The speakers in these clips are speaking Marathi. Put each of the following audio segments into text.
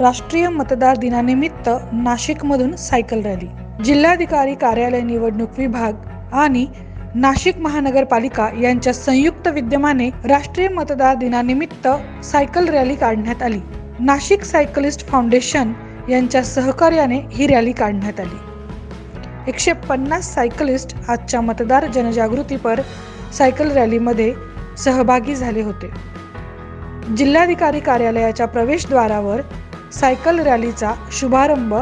राष्ट्रीय मतदार दिनानिमित्त नाशिकमधून सायकल रॅली. जिल्हाधिकारी कार्यालय, निवडणूक विभाग आणि नाशिक महानगरपालिका यांच्या संयुक्त विद्यमाने राष्ट्रीय मतदार दिनानिमित्त सायकल रॅली काढण्यात आली. नाशिक सायकलिस्ट फाउंडेशन यांच्या सहकार्याने ही रॅली काढण्यात आली. 150 सायकलिस्ट आजच्या मतदार जनजागृतीपर सायकल रॅलीमध्ये सहभागी झाले होते. जिल्हाधिकारी कार्यालयाच्या प्रवेशद्वारावर सायकल रॅलीचा शुभारंभ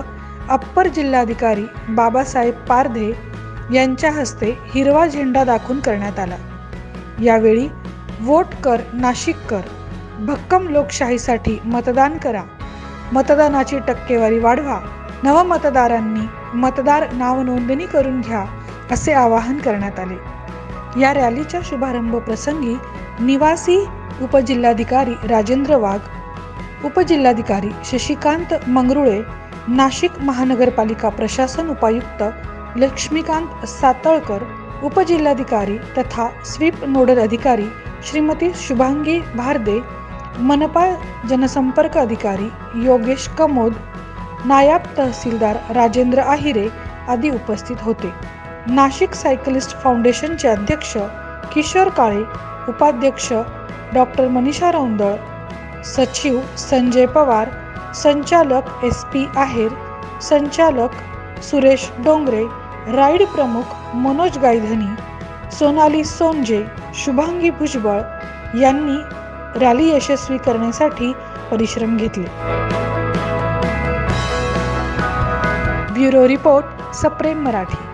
अप्पर जिल्हाधिकारी बाबासाहेब पारधे यांच्या हस्ते हिरवा झेंडा दाखवून करण्यात आला. यावेळी वोट कर नाशिककर, भक्कम लोकशाहीसाठी मतदान करा, मतदानाची टक्केवारी वाढवा, नवमतदारांनी मतदार नाव नोंदणी करून घ्या असे आवाहन करण्यात आले. या रॅलीच्या शुभारंभ प्रसंगी निवासी उपजिल्हाधिकारी राजेंद्र वाघ, उपजिल्हाधिकारी शशिकांत मंगरुळे, नाशिक महानगरपालिका प्रशासन उपायुक्त लक्ष्मीकांत सातळकर, उपजिल्हाधिकारी तथा स्वीप नोडल अधिकारी श्रीमती शुभांगी भारदे, मनपा जनसंपर्क अधिकारी योगेश कमोद, नायब तहसीलदार राजेंद्र आहिरे आदी उपस्थित होते. नाशिक सायकलिस्ट फाउंडेशनचे अध्यक्ष किशोर काळे, उपाध्यक्ष डॉक्टर मनीषा रौंदळ, सचिव संजय पवार, संचालक SP आहेर, संचालक सुरेश डोंगरे, राईड प्रमुख मनोज गायधनी, सोनाली सोनजे, शुभांगी भुजबळ यांनी रॅली यशस्वी करण्यासाठी परिश्रम घेतले. ब्युरो रिपोर्ट, सप्रेम मराठी.